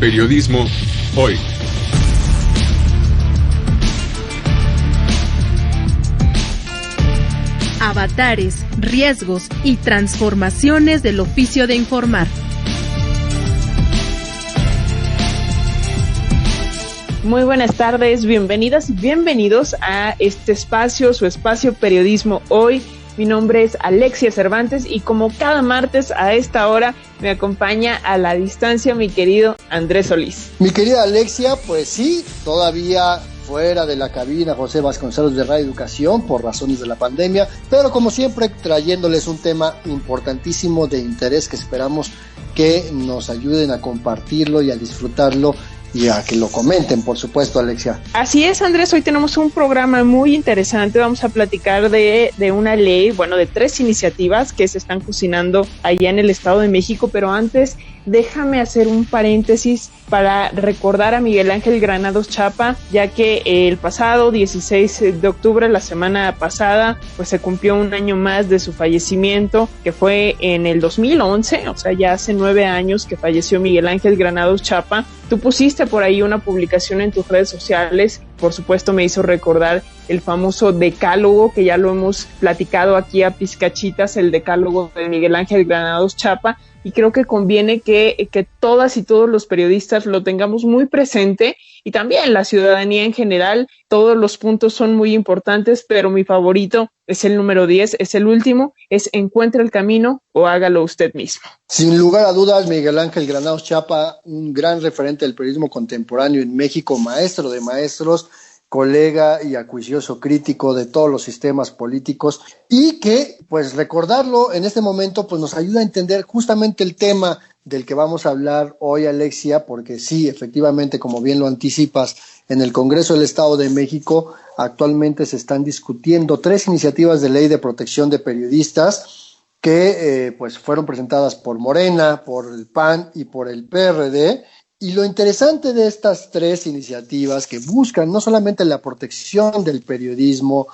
Periodismo hoy. Avatares, riesgos y transformaciones del oficio de informar. Muy buenas tardes, bienvenidas y bienvenidos a este espacio, su espacio Periodismo Hoy. Mi nombre es Alexia Cervantes y como cada martes a esta hora me acompaña a la distancia mi querido Andrés Solís. Mi querida Alexia, pues sí, todavía fuera de la cabina José Vasconcelos de Radio Educación por razones de la pandemia, pero como siempre trayéndoles un tema importantísimo de interés que esperamos que nos ayuden a compartirlo y a disfrutarlo y a que lo comenten, por supuesto, Alexia. Así es, Andrés, hoy tenemos un programa muy interesante, vamos a platicar de una ley, de 3 iniciativas que se están cocinando allá en el Estado de México, pero antes déjame hacer un paréntesis para recordar a Miguel Ángel Granados Chapa, ya que el pasado 16 de octubre, la semana pasada, pues se cumplió un año más de su fallecimiento, que fue en el 2011, o sea, ya hace 9 años que falleció Miguel Ángel Granados Chapa. Tú pusiste por ahí una publicación en tus redes sociales, por supuesto me hizo recordar el famoso decálogo, que ya lo hemos platicado aquí a pizcachitas, el decálogo de Miguel Ángel Granados Chapa, y creo que conviene que todas y todos los periodistas lo tengamos muy presente, y también la ciudadanía en general. Todos los puntos son muy importantes, pero mi favorito es el número 10, es el último, es encuentre el camino o hágalo usted mismo. Sin lugar a dudas, Miguel Ángel Granados Chapa, un gran referente del periodismo contemporáneo en México, maestro de maestros, colega y acuicioso crítico de todos los sistemas políticos, y que pues recordarlo en este momento pues nos ayuda a entender justamente el tema del que vamos a hablar hoy, Alexia, porque sí, efectivamente, como bien lo anticipas, en el Congreso del Estado de México actualmente se están discutiendo 3 iniciativas de ley de protección de periodistas que pues fueron presentadas por Morena, por el PAN y por el PRD. Y lo interesante de estas 3 iniciativas que buscan no solamente la protección del periodismo,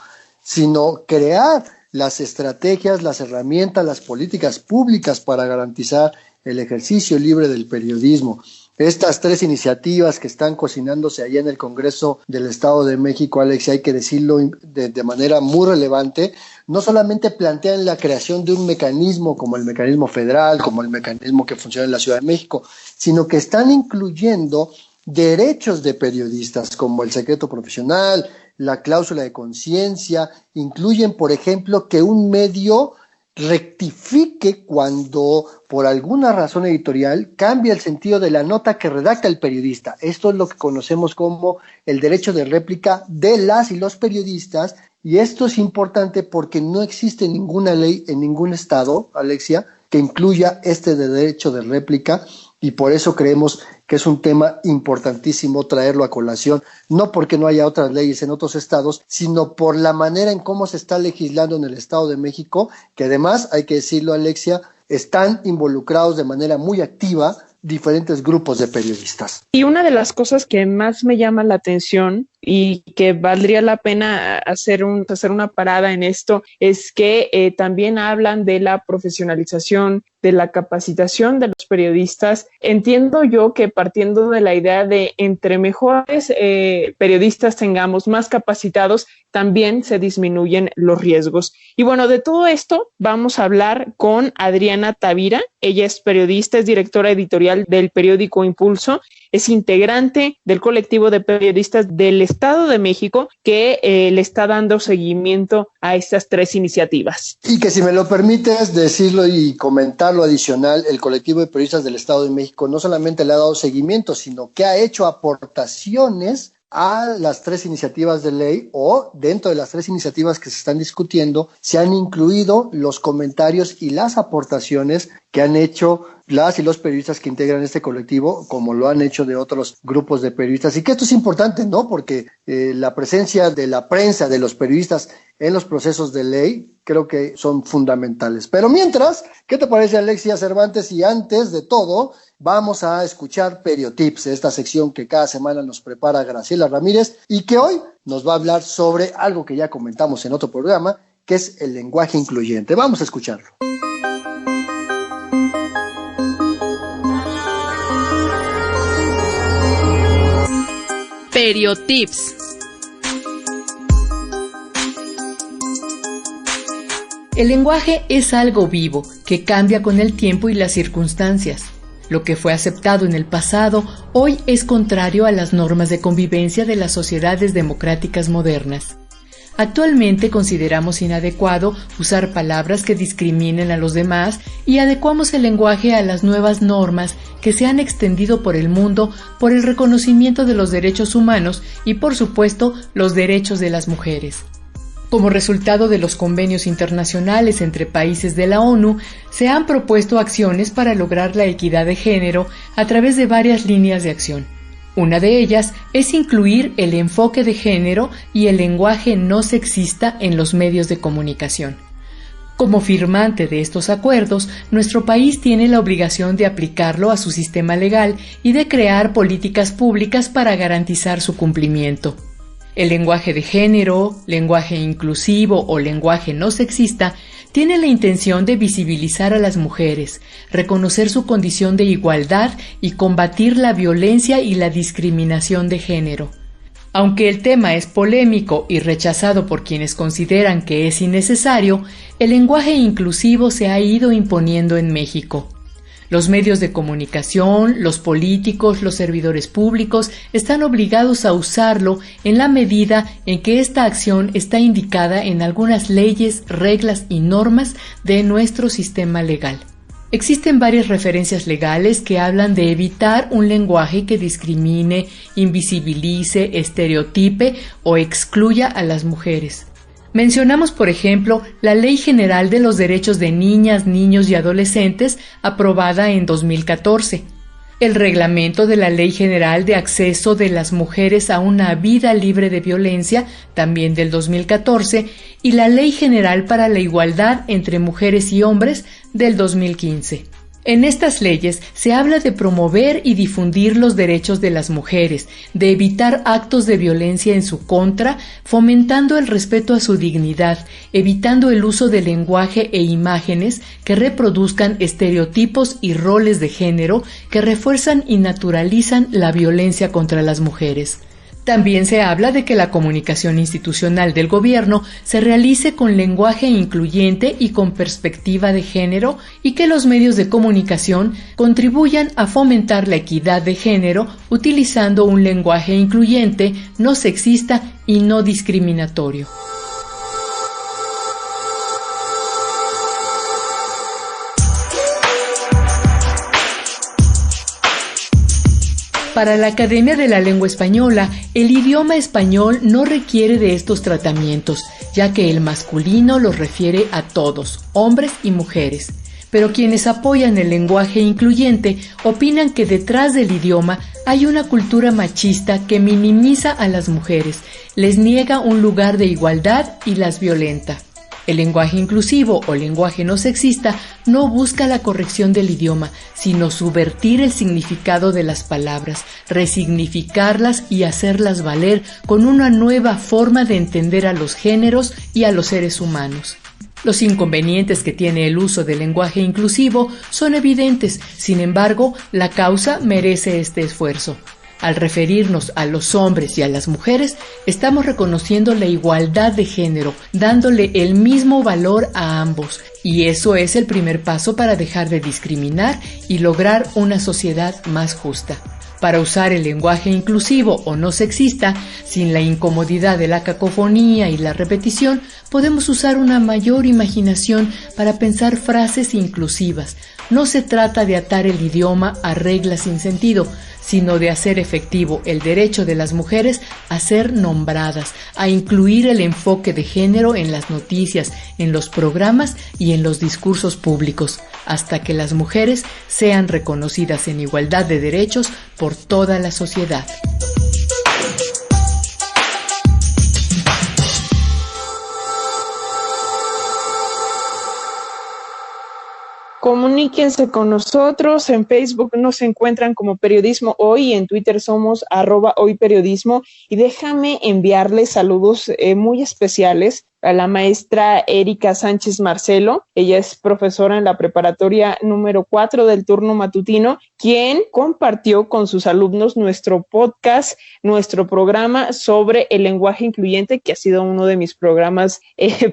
sino crear las estrategias, las herramientas, las políticas públicas para garantizar el ejercicio libre del periodismo. Estas 3 iniciativas que están cocinándose allá en el Congreso del Estado de México, Alexia, hay que decirlo de manera muy relevante, no solamente plantean la creación de un mecanismo como el mecanismo federal, como el mecanismo que funciona en la Ciudad de México, sino que están incluyendo derechos de periodistas como el secreto profesional, la cláusula de conciencia, incluyen, por ejemplo, que un medio rectifique cuando por alguna razón editorial cambia el sentido de la nota que redacta el periodista. Esto es lo que conocemos como el derecho de réplica de las y los periodistas, y esto es importante porque no existe ninguna ley en ningún estado, Alexia, que incluya este derecho de réplica, y por eso creemos que es un tema importantísimo traerlo a colación, no porque no haya otras leyes en otros estados, sino por la manera en cómo se está legislando en el Estado de México, que además, hay que decirlo, Alexia, están involucrados de manera muy activa diferentes grupos de periodistas. Y una de las cosas que más me llama la atención y que valdría la pena hacer una parada en esto es que también hablan de la profesionalización, de la capacitación de los periodistas. Entiendo yo que partiendo de la idea de entre mejores periodistas tengamos, más capacitados, también se disminuyen los riesgos. Y bueno, de todo esto vamos a hablar con Adriana Tavira. Ella es periodista, es directora editorial del periódico Impulso, es integrante del colectivo de periodistas del Estado de México que le está dando seguimiento a estas 3 iniciativas. Y que si me lo permites decirlo y comentar lo adicional, el colectivo de periodistas del Estado de México no solamente le ha dado seguimiento, sino que ha hecho aportaciones a las 3 iniciativas de ley, o dentro de las 3 iniciativas que se están discutiendo se han incluido los comentarios y las aportaciones que han hecho las y los periodistas que integran este colectivo, como lo han hecho de otros grupos de periodistas. Y que esto es importante, ¿no? Porque la presencia de la prensa, de los periodistas en los procesos de ley, creo que son fundamentales. Pero mientras, ¿qué te parece, Alexia Cervantes? Y antes de todo, vamos a escuchar Periotips, esta sección que cada semana nos prepara Graciela Ramírez y que hoy nos va a hablar sobre algo que ya comentamos en otro programa, que es el lenguaje incluyente. Vamos a escucharlo. Estereotips. El lenguaje es algo vivo que cambia con el tiempo y las circunstancias. Lo que fue aceptado en el pasado hoy es contrario a las normas de convivencia de las sociedades democráticas modernas. Actualmente consideramos inadecuado usar palabras que discriminen a los demás y adecuamos el lenguaje a las nuevas normas que se han extendido por el mundo por el reconocimiento de los derechos humanos y, por supuesto, los derechos de las mujeres. Como resultado de los convenios internacionales entre países de la ONU, se han propuesto acciones para lograr la equidad de género a través de varias líneas de acción. Una de ellas es incluir el enfoque de género y el lenguaje no sexista en los medios de comunicación. Como firmante de estos acuerdos, nuestro país tiene la obligación de aplicarlo a su sistema legal y de crear políticas públicas para garantizar su cumplimiento. El lenguaje de género, lenguaje inclusivo o lenguaje no sexista tiene la intención de visibilizar a las mujeres, reconocer su condición de igualdad y combatir la violencia y la discriminación de género. Aunque el tema es polémico y rechazado por quienes consideran que es innecesario, el lenguaje inclusivo se ha ido imponiendo en México. Los medios de comunicación, los políticos, los servidores públicos están obligados a usarlo en la medida en que esta acción está indicada en algunas leyes, reglas y normas de nuestro sistema legal. Existen varias referencias legales que hablan de evitar un lenguaje que discrimine, invisibilice, estereotipe o excluya a las mujeres. Mencionamos, por ejemplo, la Ley General de los Derechos de Niñas, Niños y Adolescentes, aprobada en 2014, el Reglamento de la Ley General de Acceso de las Mujeres a una Vida Libre de Violencia, también del 2014, y la Ley General para la Igualdad entre Mujeres y Hombres, del 2015. En estas leyes se habla de promover y difundir los derechos de las mujeres, de evitar actos de violencia en su contra, fomentando el respeto a su dignidad, evitando el uso de lenguaje e imágenes que reproduzcan estereotipos y roles de género que refuerzan y naturalizan la violencia contra las mujeres. También se habla de que la comunicación institucional del gobierno se realice con lenguaje incluyente y con perspectiva de género y que los medios de comunicación contribuyan a fomentar la equidad de género utilizando un lenguaje incluyente, no sexista y no discriminatorio. Para la Academia de la Lengua Española, el idioma español no requiere de estos tratamientos, ya que el masculino los refiere a todos, hombres y mujeres. Pero quienes apoyan el lenguaje incluyente opinan que detrás del idioma hay una cultura machista que minimiza a las mujeres, les niega un lugar de igualdad y las violenta. El lenguaje inclusivo o lenguaje no sexista no busca la corrección del idioma, sino subvertir el significado de las palabras, resignificarlas y hacerlas valer con una nueva forma de entender a los géneros y a los seres humanos. Los inconvenientes que tiene el uso del lenguaje inclusivo son evidentes, sin embargo, la causa merece este esfuerzo. Al referirnos a los hombres y a las mujeres, estamos reconociendo la igualdad de género, dándole el mismo valor a ambos, y eso es el primer paso para dejar de discriminar y lograr una sociedad más justa. Para usar el lenguaje inclusivo o no sexista, sin la incomodidad de la cacofonía y la repetición, podemos usar una mayor imaginación para pensar frases inclusivas. No se trata de atar el idioma a reglas sin sentido, sino de hacer efectivo el derecho de las mujeres a ser nombradas, a incluir el enfoque de género en las noticias, en los programas y en los discursos públicos, hasta que las mujeres sean reconocidas en igualdad de derechos por toda la sociedad. Comuníquense con nosotros, en Facebook nos encuentran como Periodismo Hoy, en Twitter somos @hoyperiodismo y déjame enviarles saludos muy especiales a la maestra Erika Sánchez Marcelo. Ella es profesora en la preparatoria número 4 del turno matutino, quien compartió con sus alumnos nuestro podcast, nuestro programa sobre el lenguaje incluyente, que ha sido uno de mis programas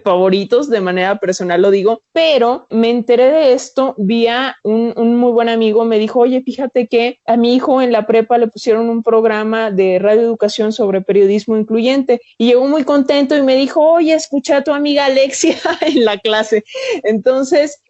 favoritos, de manera personal lo digo, pero me enteré de esto vía un muy buen amigo. Me dijo, oye, fíjate que a mi hijo en la prepa le pusieron un programa de radioeducación sobre periodismo incluyente, y llegó muy contento y me dijo, oye, escucha a tu amiga Alexia en la clase. Entonces,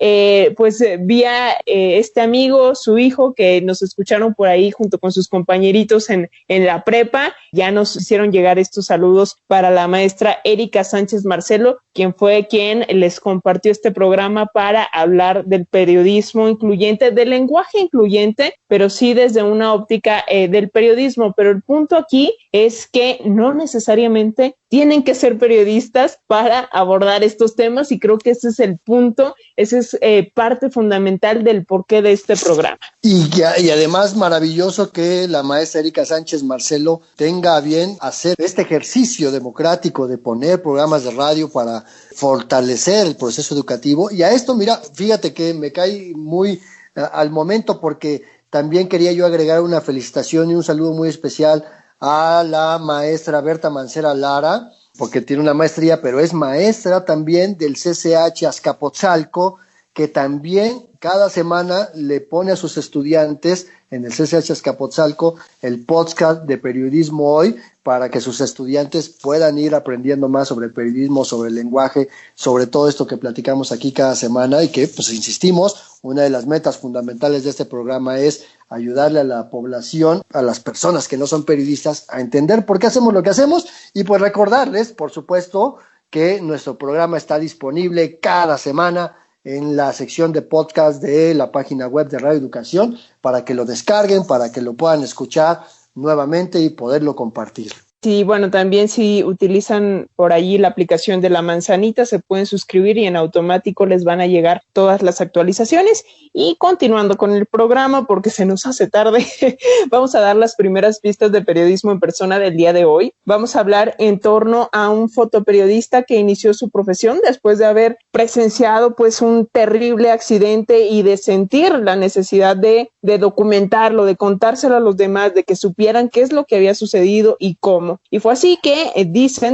vía este amigo, su hijo, que nos escucharon por ahí junto con sus compañeritos en la prepa, ya nos hicieron llegar estos saludos para la maestra Erika Sánchez Marcelo, quien fue quien les compartió este programa para hablar del periodismo incluyente, del lenguaje incluyente, pero sí desde una óptica del periodismo. Pero el punto aquí es que no necesariamente tienen que ser periodistas para abordar estos temas, y creo que ese es el punto, ese es parte fundamental del porqué de este programa. Y además maravilloso que la maestra Erika Sánchez Marcelo tenga a bien hacer este ejercicio democrático de poner programas de radio para fortalecer el proceso educativo. Y a esto, mira, fíjate que me cae muy al momento, porque también quería yo agregar una felicitación y un saludo muy especial a la maestra Berta Mancera Lara, porque tiene una maestría, pero es maestra también del CCH Azcapotzalco, que también cada semana le pone a sus estudiantes en el CCH Azcapotzalco el podcast de Periodismo Hoy, para que sus estudiantes puedan ir aprendiendo más sobre el periodismo, sobre el lenguaje, sobre todo esto que platicamos aquí cada semana, y que, pues insistimos, una de las metas fundamentales de este programa es ayudarle a la población, a las personas que no son periodistas, a entender por qué hacemos lo que hacemos, y pues recordarles, por supuesto, que nuestro programa está disponible cada semana en la sección de podcast de la página web de Radio Educación, para que lo descarguen, para que lo puedan escuchar nuevamente y poderlo compartir. Sí, bueno, también si utilizan por allí la aplicación de La Manzanita, se pueden suscribir y en automático les van a llegar todas las actualizaciones. Y continuando con el programa, porque se nos hace tarde, vamos a dar las primeras pistas de periodismo en persona del día de hoy. Vamos a hablar en torno a un fotoperiodista que inició su profesión después de haber presenciado pues un terrible accidente y de sentir la necesidad de documentarlo, de contárselo a los demás, de que supieran qué es lo que había sucedido y cómo. Y fue así que,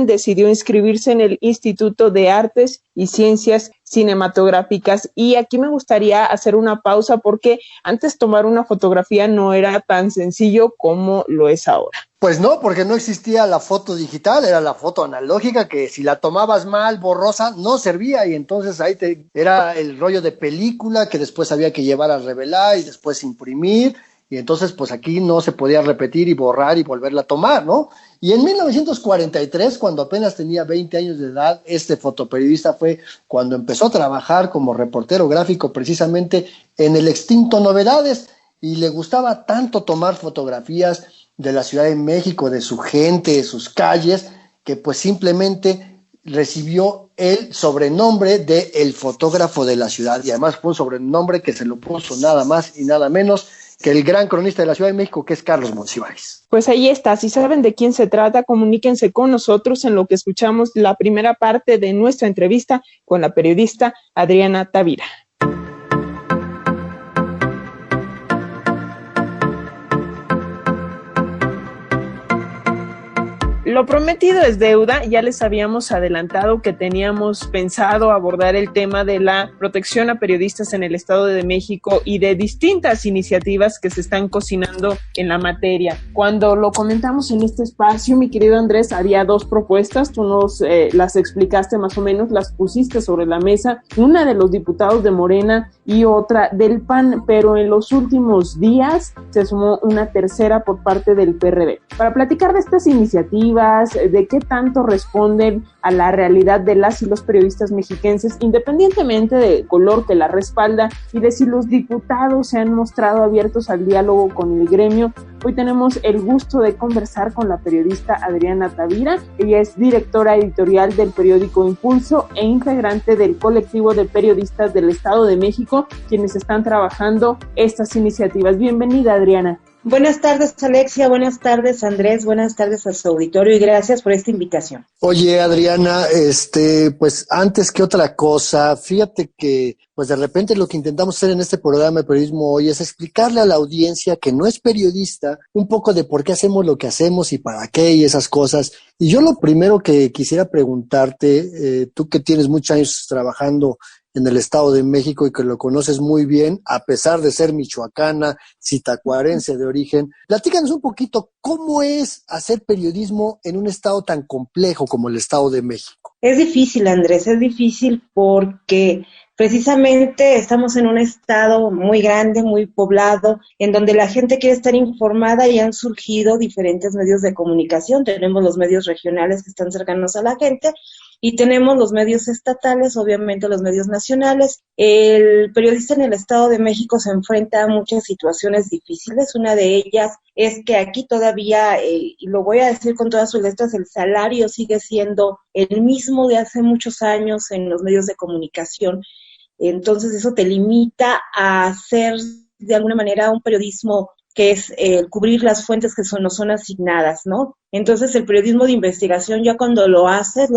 decidió inscribirse en el Instituto de Artes y Ciencias Cinematográficas. Y aquí me gustaría hacer una pausa, porque antes tomar una fotografía no era tan sencillo como lo es ahora. Pues no, porque no existía la foto digital, era la foto analógica, que si la tomabas mal, borrosa, no servía, y entonces ahí era el rollo de película que después había que llevar a revelar y después imprimir, y entonces pues aquí no se podía repetir y borrar y volverla a tomar, ¿no? Y en 1943, cuando apenas tenía 20 años de edad, este fotoperiodista fue cuando empezó a trabajar como reportero gráfico precisamente en el extinto Novedades, y le gustaba tanto tomar fotografías de la Ciudad de México, de su gente, de sus calles, que pues simplemente recibió el sobrenombre de el fotógrafo de la ciudad, y además fue un sobrenombre que se lo puso nada más y nada menos que el gran cronista de la Ciudad de México, que es Carlos Monsiváis. Pues ahí está, si saben de quién se trata, comuníquense con nosotros en lo que escuchamos la primera parte de nuestra entrevista con la periodista Adriana Tavira. Lo prometido es deuda. Ya les habíamos adelantado que teníamos pensado abordar el tema de la protección a periodistas en el Estado de México y de distintas iniciativas que se están cocinando en la materia. Cuando lo comentamos en este espacio, mi querido Andrés, había dos propuestas. Tú nos las explicaste más o menos, las pusiste sobre la mesa, una de los diputados de Morena y otra del PAN, pero en los últimos días se sumó una tercera por parte del PRD. Para platicar de estas iniciativas, de qué tanto responden a la realidad de las y los periodistas mexiquenses, independientemente del color que la respalda, y de si los diputados se han mostrado abiertos al diálogo con el gremio, hoy tenemos el gusto de conversar con la periodista Adriana Tavira. Ella es directora editorial del periódico Impulso e integrante del colectivo de periodistas del Estado de México, quienes están trabajando estas iniciativas. Bienvenida, Adriana. Buenas tardes, Alexia, buenas tardes, Andrés, buenas tardes a su auditorio y gracias por esta invitación. Oye, Adriana, pues antes que otra cosa, fíjate que pues de repente lo que intentamos hacer en este programa de periodismo hoy es explicarle a la audiencia que no es periodista un poco de por qué hacemos lo que hacemos y para qué y esas cosas. Y yo lo primero que quisiera preguntarte, tú que tienes muchos años trabajando en el Estado de México y que lo conoces muy bien, a pesar de ser michoacana, sitacuarense de origen. Platícanos un poquito cómo es hacer periodismo en un estado tan complejo como el Estado de México. Es difícil, Andrés, es difícil porque precisamente estamos en un estado muy grande, muy poblado, en donde la gente quiere estar informada y han surgido diferentes medios de comunicación. Tenemos los medios regionales que están cercanos a la gente y tenemos los medios estatales, obviamente los medios nacionales. El periodista en el Estado de México se enfrenta a muchas situaciones difíciles. Una de ellas es que aquí todavía, y lo voy a decir con todas sus letras, el salario sigue siendo el mismo de hace muchos años en los medios de comunicación. Entonces eso te limita a hacer de alguna manera un periodismo que es cubrir las fuentes que nos son asignadas, ¿no? Entonces el periodismo de investigación ya cuando lo haces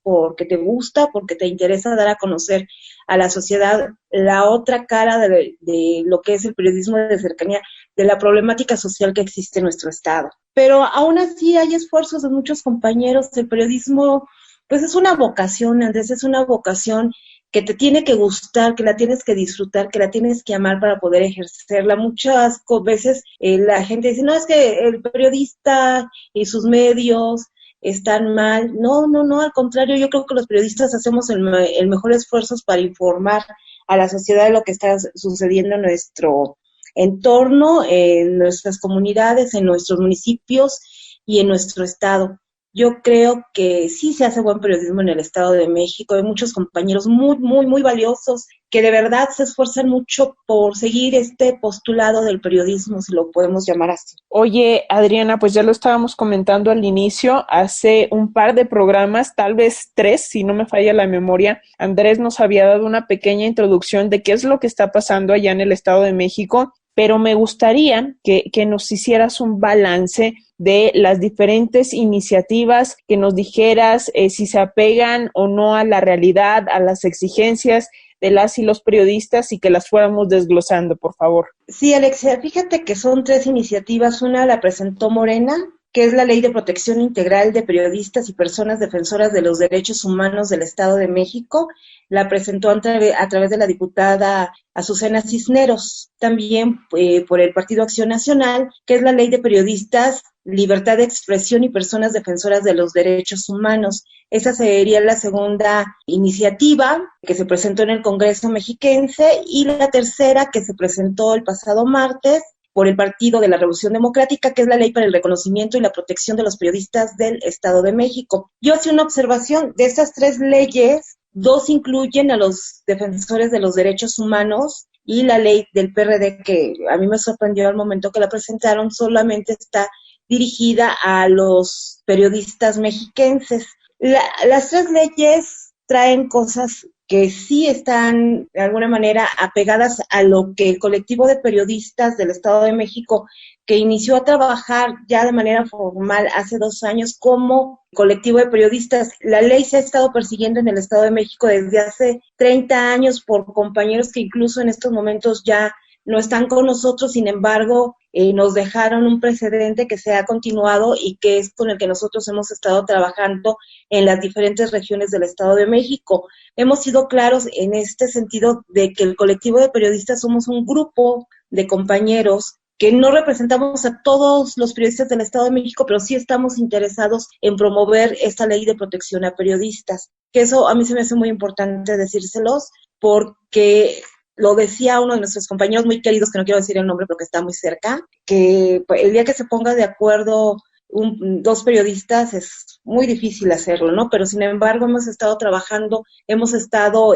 porque te gusta, porque te interesa dar a conocer a la sociedad la otra cara de lo que es el periodismo de cercanía, de la problemática social que existe en nuestro estado. Pero aún así hay esfuerzos de muchos compañeros. El periodismo, pues es una vocación, Andrés, es una vocación que te tiene que gustar, que la tienes que disfrutar, que la tienes que amar para poder ejercerla. Muchas veces la gente dice, no, es que el periodista y sus medios están mal. No, al contrario, yo creo que los periodistas hacemos el mejor esfuerzo para informar a la sociedad de lo que está sucediendo en nuestro entorno, en nuestras comunidades, en nuestros municipios y en nuestro estado. Yo creo que sí se hace buen periodismo en el Estado de México. Hay muchos compañeros muy valiosos que de verdad se esfuerzan mucho por seguir este postulado del periodismo, si lo podemos llamar así. Oye, Adriana, pues ya lo estábamos comentando al inicio, hace un par de programas, tal vez 3, si no me falla la memoria, Andrés nos había dado una pequeña introducción de qué es lo que está pasando allá en el Estado de México, pero me gustaría que nos hicieras un balance de las diferentes iniciativas, que nos dijeras si se apegan o no a la realidad, a las exigencias de las y los periodistas y que las fuéramos desglosando, por favor. Sí, Alexia, fíjate que son 3 iniciativas. Una la presentó Morena, que es la Ley de Protección Integral de Periodistas y Personas Defensoras de los Derechos Humanos del Estado de México. La presentó a través de la diputada Azucena Cisneros, también por el Partido Acción Nacional, que es la Ley de Periodistas, Libertad de Expresión y Personas Defensoras de los Derechos Humanos. Esa sería la segunda iniciativa que se presentó en el Congreso mexiquense, y la tercera que se presentó el pasado martes por el Partido de la Revolución Democrática, que es la Ley para el Reconocimiento y la Protección de los Periodistas del Estado de México. Yo hacía una observación de estas 3 leyes. 2 incluyen a los defensores de los derechos humanos, y la ley del PRD, que a mí me sorprendió al momento que la presentaron, solamente está dirigida a los periodistas mexiquenses. Las 3 leyes traen cosas que sí están de alguna manera apegadas a lo que el colectivo de periodistas del Estado de México, que inició a trabajar ya de manera formal hace 2 años como colectivo de periodistas. La ley se ha estado persiguiendo en el Estado de México desde hace 30 años por compañeros que incluso en estos momentos ya no están con nosotros. Sin embargo, nos dejaron un precedente que se ha continuado y que es con el que nosotros hemos estado trabajando en las diferentes regiones del Estado de México. Hemos sido claros en este sentido de que el colectivo de periodistas somos un grupo de compañeros que no representamos a todos los periodistas del Estado de México, pero sí estamos interesados en promover esta ley de protección a periodistas. Que eso a mí se me hace muy importante decírselos, porque lo decía uno de nuestros compañeros muy queridos, que no quiero decir el nombre porque está muy cerca, que el día que se ponga de acuerdo 2 periodistas es muy difícil hacerlo, ¿no? Pero sin embargo hemos estado trabajando, hemos estado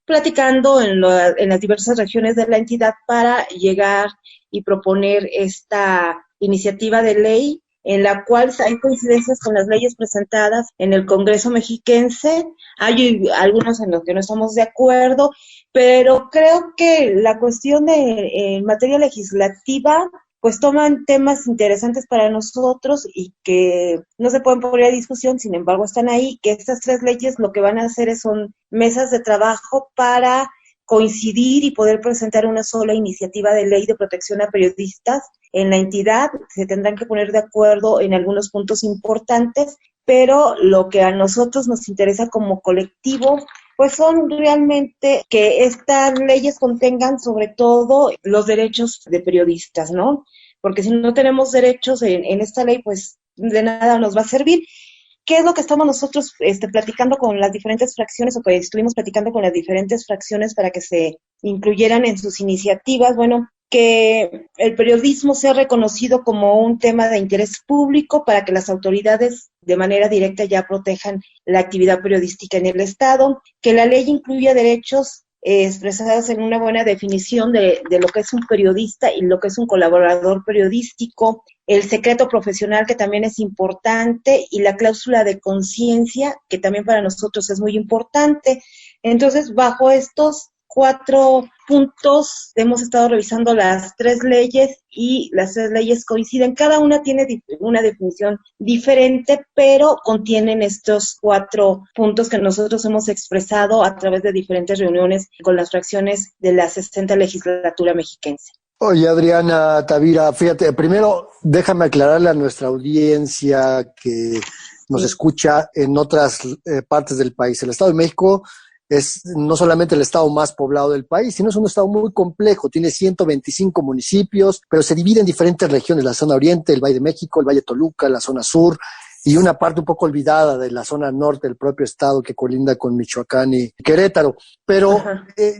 platicando en las diversas regiones de la entidad para llegar y proponer esta iniciativa de ley, en la cual hay coincidencias con las leyes presentadas en el Congreso mexiquense. Hay algunos en los que no estamos de acuerdo, pero creo que la cuestión en materia legislativa pues toman temas interesantes para nosotros y que no se pueden poner a discusión, sin embargo están ahí, que estas 3 leyes lo que van a hacer son mesas de trabajo para coincidir y poder presentar una sola iniciativa de ley de protección a periodistas en la entidad. Se tendrán que poner de acuerdo en algunos puntos importantes, pero lo que a nosotros nos interesa como colectivo pues son realmente que estas leyes contengan sobre todo los derechos de periodistas, ¿no? Porque si no tenemos derechos en esta ley, pues de nada nos va a servir. ¿Qué es lo que estamos nosotros platicando con las diferentes fracciones o que estuvimos platicando con las diferentes fracciones para que se incluyeran en sus iniciativas? Bueno, que el periodismo sea reconocido como un tema de interés público para que las autoridades de manera directa ya protejan la actividad periodística en el Estado, que la ley incluya derechos expresados en una buena definición de lo que es un periodista y lo que es un colaborador periodístico, el secreto profesional, que también es importante, y la cláusula de conciencia, que también para nosotros es muy importante. Entonces, bajo estos 4 puntos, hemos estado revisando las 3 leyes y las 3 leyes coinciden. Cada una tiene una definición diferente, pero contienen estos 4 puntos que nosotros hemos expresado a través de diferentes reuniones con las fracciones de la 60 legislatura mexiquense. Oye, Adriana Tavira, fíjate, primero déjame aclararle a nuestra audiencia que nos escucha en otras partes del país. El Estado de México es no solamente el estado más poblado del país, sino es un estado muy complejo. Tiene 125 municipios, pero se divide en diferentes regiones: la zona oriente, el Valle de México, el Valle de Toluca, la zona sur, y una parte un poco olvidada de la zona norte del propio estado que colinda con Michoacán y Querétaro. Pero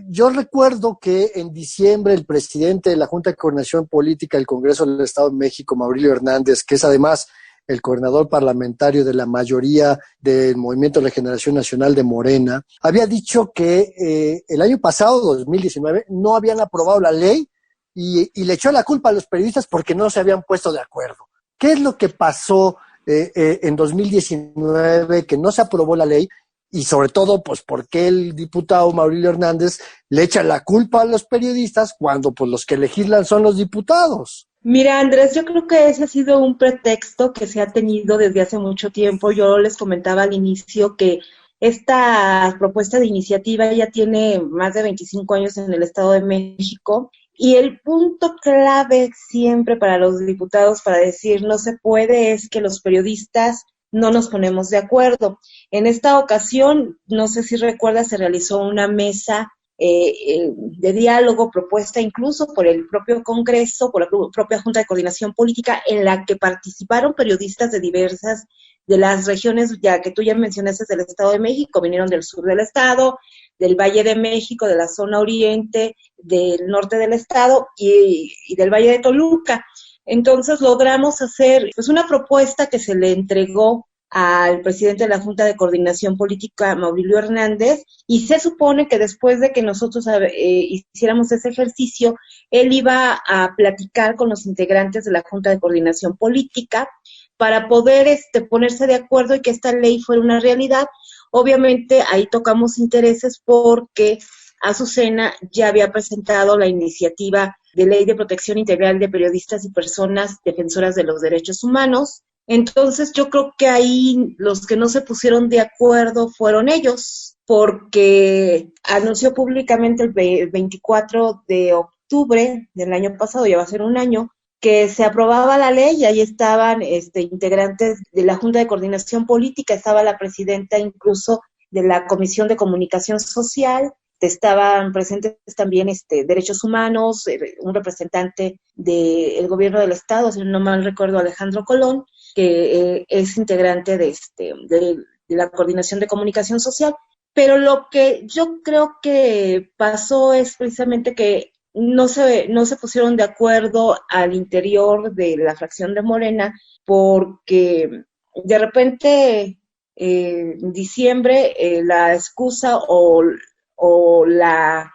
yo recuerdo que en diciembre el presidente de la Junta de Coordinación Política del Congreso del Estado de México, Maurilio Hernández, que es además el coordinador parlamentario de la mayoría del Movimiento de Regeneración Nacional de Morena, había dicho que el año pasado, 2019, no habían aprobado la ley y le echó la culpa a los periodistas porque no se habían puesto de acuerdo. ¿Qué es lo que pasó en 2019 que no se aprobó la ley? Y sobre todo, pues, ¿por qué el diputado Maurilio Hernández le echa la culpa a los periodistas cuando pues los que legislan son los diputados? Mira, Andrés, yo creo que ese ha sido un pretexto que se ha tenido desde hace mucho tiempo. Yo les comentaba al inicio que esta propuesta de iniciativa ya tiene más de 25 años en el Estado de México, y el punto clave siempre para los diputados para decir no se puede es que los periodistas no nos ponemos de acuerdo. En esta ocasión, no sé si recuerdas, se realizó una mesa de diálogo propuesta incluso por el propio Congreso, por la propia Junta de Coordinación Política, en la que participaron periodistas de diversas de las regiones, ya que tú ya mencionaste, del Estado de México. Vinieron del sur del estado, del Valle de México, de la zona oriente, del norte del estado y del Valle de Toluca. Entonces logramos hacer pues una propuesta que se le entregó al presidente de la Junta de Coordinación Política, Maurilio Hernández, y se supone que después de que nosotros hiciéramos ese ejercicio, él iba a platicar con los integrantes de la Junta de Coordinación Política para poder ponerse de acuerdo y que esta ley fuera una realidad. Obviamente ahí tocamos intereses porque Azucena ya había presentado la iniciativa de ley de protección integral de periodistas y personas defensoras de los derechos humanos. Entonces yo creo que ahí los que no se pusieron de acuerdo fueron ellos, porque anunció públicamente el 24 de octubre del año pasado, ya va a ser un año, que se aprobaba la ley, y ahí estaban integrantes de la Junta de Coordinación Política, estaba la presidenta incluso de la Comisión de Comunicación Social, estaban presentes también Derechos Humanos, un representante del gobierno del estado, si no mal recuerdo, Alejandro Colón, que es integrante de la Coordinación de Comunicación Social. Pero lo que yo creo que pasó es precisamente que no se pusieron de acuerdo al interior de la fracción de Morena, porque de repente en diciembre la excusa o la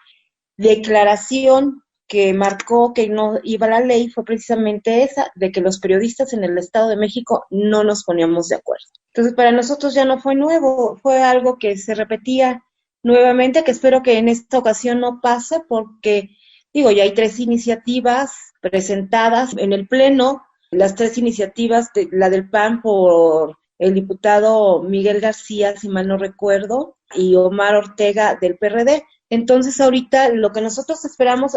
declaración que marcó que no iba la ley fue precisamente esa, de que los periodistas en el Estado de México no nos poníamos de acuerdo. Entonces, para nosotros ya no fue nuevo, fue algo que se repetía nuevamente, que espero que en esta ocasión no pase, porque Ya hay 3 iniciativas presentadas en el Pleno, las 3 iniciativas, la del PAN por el diputado Miguel García, si mal no recuerdo, y Omar Ortega del PRD. Entonces ahorita lo que nosotros esperamos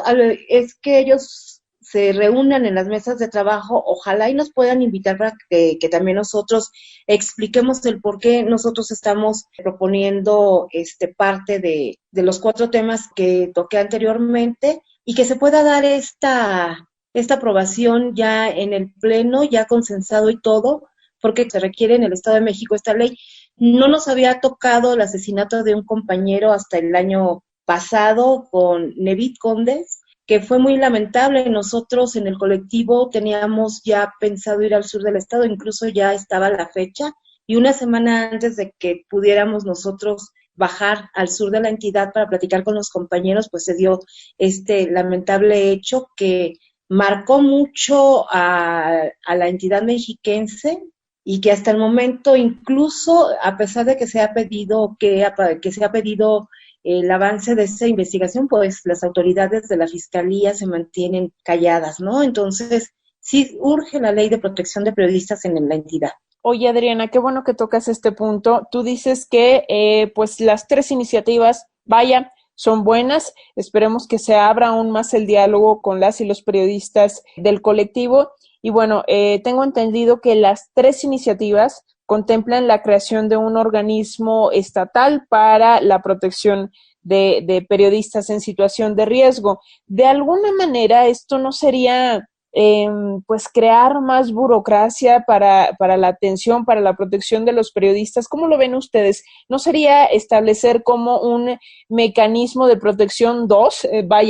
es que ellos se reúnan en las mesas de trabajo, ojalá y nos puedan invitar para que también nosotros expliquemos el por qué nosotros estamos proponiendo parte de los 4 temas que toqué anteriormente y que se pueda dar esta aprobación ya en el Pleno, ya consensado y todo, porque se requiere en el Estado de México esta ley. No nos había tocado el asesinato de un compañero hasta el año pasado con Nevid Condes, que fue muy lamentable. Nosotros en el colectivo teníamos ya pensado ir al sur del estado, incluso ya estaba la fecha, y una semana antes de que pudiéramos nosotros bajar al sur de la entidad para platicar con los compañeros, pues se dio este lamentable hecho que marcó mucho a la entidad mexiquense, y que hasta el momento, incluso a pesar de que se ha pedido el avance de esta investigación, pues las autoridades de la Fiscalía se mantienen calladas, ¿no? Entonces, sí urge la ley de protección de periodistas en la entidad. Oye, Adriana, qué bueno que tocas este punto. Tú dices que pues las 3 iniciativas, son buenas. Esperemos que se abra aún más el diálogo con las y los periodistas del colectivo. Y bueno, tengo entendido que las 3 iniciativas contemplan la creación de un organismo estatal para la protección de periodistas en situación de riesgo. De alguna manera, esto no sería pues crear más burocracia para la atención, para la protección de los periodistas. ¿Cómo lo ven ustedes? ¿No sería establecer como un mecanismo de protección 2?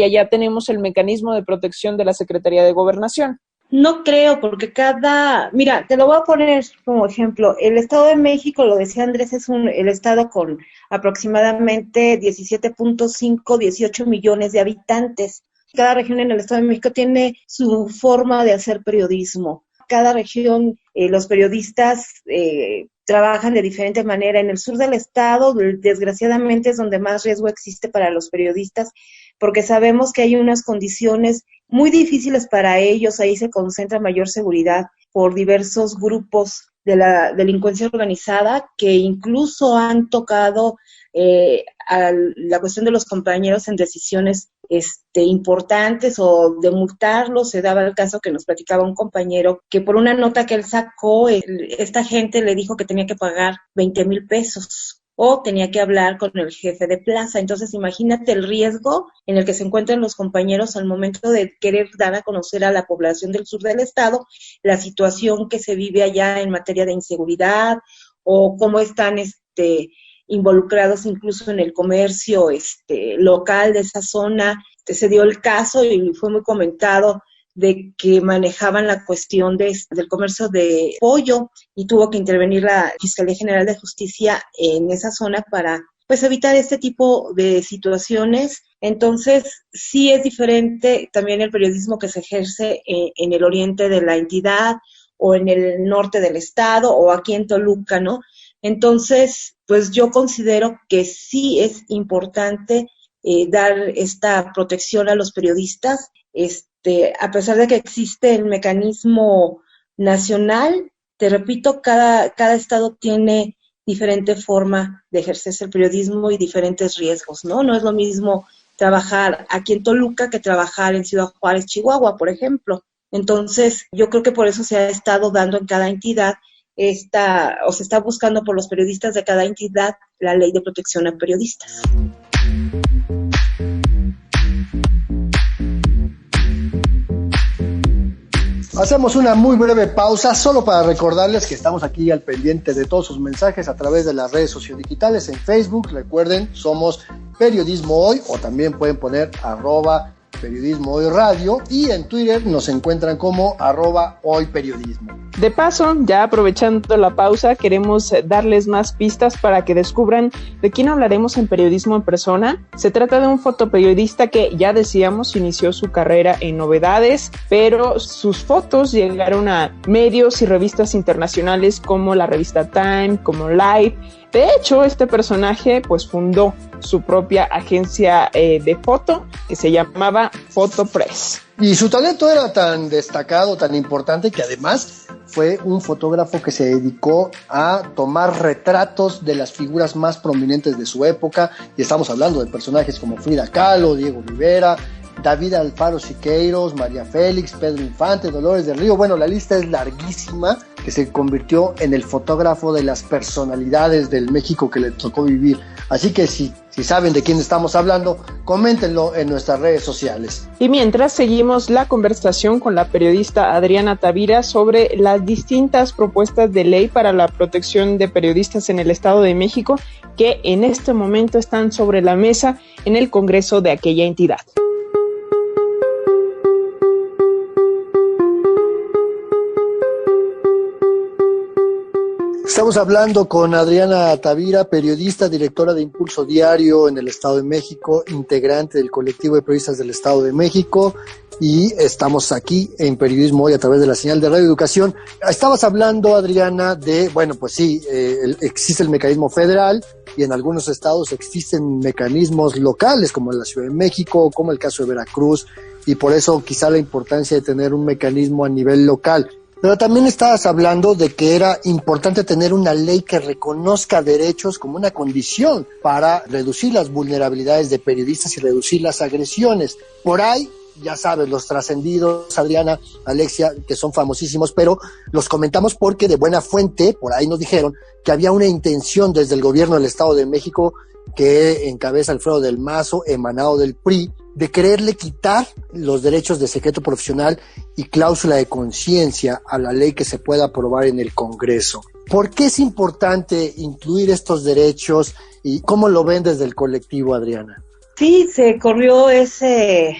Ya tenemos el mecanismo de protección de la Secretaría de Gobernación. No creo, porque mira, te lo voy a poner como ejemplo. El Estado de México, lo decía Andrés, es el estado con aproximadamente 17.5, 18 millones de habitantes. Cada región en el Estado de México tiene su forma de hacer periodismo. Cada región, los periodistas trabajan de diferente manera. En el sur del estado, desgraciadamente, es donde más riesgo existe para los periodistas, porque sabemos que hay unas condiciones muy difíciles para ellos. Ahí se concentra mayor seguridad por diversos grupos de la delincuencia organizada que incluso han tocado a la cuestión de los compañeros en decisiones importantes o de multarlos. Se daba el caso que nos platicaba un compañero que por una nota que él sacó, esta gente le dijo que tenía que pagar 20,000 pesos o tenía que hablar con el jefe de plaza. Entonces, imagínate el riesgo en el que se encuentran los compañeros al momento de querer dar a conocer a la población del sur del estado la situación que se vive allá en materia de inseguridad, o cómo están involucrados incluso en el comercio local de esa zona. Se dio el caso y fue muy comentado de que manejaban la cuestión del comercio de pollo, y tuvo que intervenir la Fiscalía General de Justicia en esa zona para pues evitar este tipo de situaciones. Entonces, sí es diferente también el periodismo que se ejerce en el oriente de la entidad o en el norte del estado o aquí en Toluca, ¿no? Entonces, pues yo considero que sí es importante dar esta protección a los periodistas, a pesar de que existe el mecanismo nacional. Te repito, cada estado tiene diferente forma de ejercerse el periodismo y diferentes riesgos, ¿no? No es lo mismo trabajar aquí en Toluca que trabajar en Ciudad Juárez, Chihuahua, por ejemplo. Entonces, yo creo que por eso se ha estado dando en cada entidad se está buscando por los periodistas de cada entidad la ley de protección a periodistas. Hacemos una muy breve pausa solo para recordarles que estamos aquí al pendiente de todos sus mensajes a través de las redes sociodigitales. En Facebook, recuerden, somos Periodismo Hoy, o también pueden poner @Periodismo Hoy Radio, y en Twitter nos encuentran como @HoyPeriodismo. De paso, ya aprovechando la pausa, queremos darles más pistas para que descubran de quién hablaremos en Periodismo en Persona. Se trata de un fotoperiodista que, ya decíamos, inició su carrera en Novedades, pero sus fotos llegaron a medios y revistas internacionales como la revista Time, como Life, De hecho, este personaje pues fundó su propia agencia de foto que se llamaba Fotopress. Y su talento era tan destacado, tan importante, que además fue un fotógrafo que se dedicó a tomar retratos de las figuras más prominentes de su época, y estamos hablando de personajes como Frida Kahlo, Diego Rivera, David Alfaro Siqueiros, María Félix, Pedro Infante, Dolores del Río. Bueno, la lista es larguísima, que se convirtió en el fotógrafo de las personalidades del México que le tocó vivir. Así que si saben de quién estamos hablando, coméntenlo en nuestras redes sociales. Y mientras seguimos la conversación con la periodista Adriana Tavira sobre las distintas propuestas de ley para la protección de periodistas en el Estado de México que en este momento están sobre la mesa en el Congreso de aquella entidad. Estamos hablando con Adriana Tavira, periodista, directora de Impulso Diario en el Estado de México, integrante del colectivo de periodistas del Estado de México, y estamos aquí en Periodismo Hoy a través de la señal de Radio Educación. Estabas hablando, Adriana, de, bueno, pues sí, existe el mecanismo federal y en algunos estados existen mecanismos locales, como en la Ciudad de México, como el caso de Veracruz, y por eso quizá la importancia de tener un mecanismo a nivel local. Pero también estabas hablando de que era importante tener una ley que reconozca derechos como una condición para reducir las vulnerabilidades de periodistas y reducir las agresiones. Por ahí, ya sabes, los trascendidos, Adriana, Alexia, que son famosísimos, pero los comentamos porque de buena fuente, por ahí nos dijeron que había una intención desde el gobierno del Estado de México que encabeza Alfredo del Mazo, emanado del PRI, de quererle quitar los derechos de secreto profesional y cláusula de conciencia a la ley que se pueda aprobar en el Congreso. ¿Por qué es importante incluir estos derechos y cómo lo ven desde el colectivo, Adriana? Sí, se corrió ese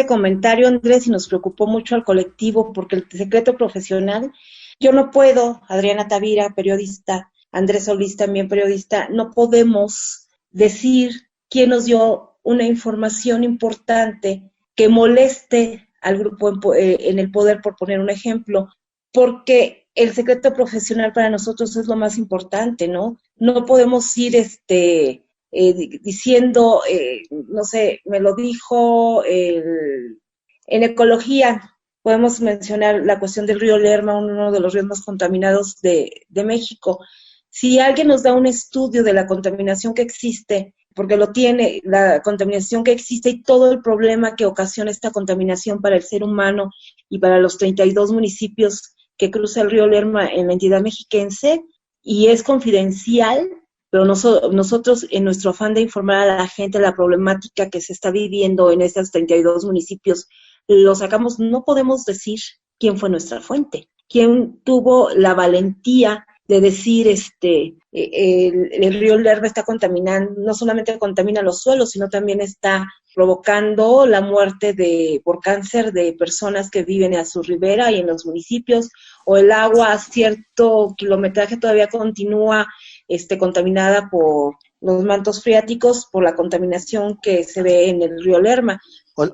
comentario, Andrés, y nos preocupó mucho al colectivo porque el secreto profesional, yo no puedo, Adriana Tavira, periodista, Andrés Solís también periodista, no podemos decir quién nos dio una información importante que moleste al grupo en el poder, por poner un ejemplo, porque el secreto profesional para nosotros es lo más importante, ¿no? No podemos ir diciendo, no sé, me lo dijo en ecología, podemos mencionar la cuestión del río Lerma, uno de los ríos más contaminados de México. Si alguien nos da un estudio de la contaminación que existe, porque lo tiene, la contaminación que existe y todo el problema que ocasiona esta contaminación para el ser humano y para los 32 municipios que cruza el río Lerma en la entidad mexiquense, y es confidencial, pero nosotros en nuestro afán de informar a la gente la problemática que se está viviendo en estos 32 municipios, lo sacamos, no podemos decir quién fue nuestra fuente, quién tuvo la valentía de decir el río Lerma está contaminando, no solamente contamina los suelos, sino también está provocando la muerte por cáncer de personas que viven a su ribera y en los municipios, o el agua a cierto kilometraje todavía continúa contaminada por los mantos freáticos, por la contaminación que se ve en el río Lerma.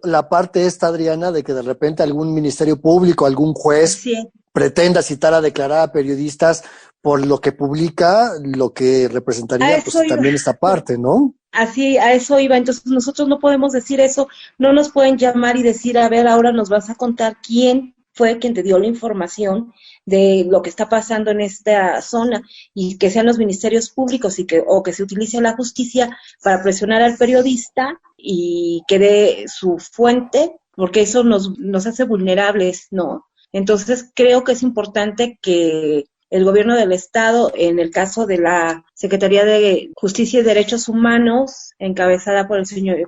La parte esta, Adriana, de que de repente algún ministerio público, algún juez pretenda citar a declarar a periodistas por lo que publica, lo que representaría pues también esta parte, ¿no? Así, a eso iba. Entonces nosotros no podemos decir eso, no nos pueden llamar y decir, a ver, ahora nos vas a contar quién fue quien te dio la información de lo que está pasando en esta zona, y que sean los ministerios públicos o que se utilice la justicia para presionar al periodista y que dé su fuente, porque eso nos hace vulnerables, ¿no? Entonces creo que es importante que el gobierno del estado, en el caso de la Secretaría de Justicia y Derechos Humanos, encabezada por el señor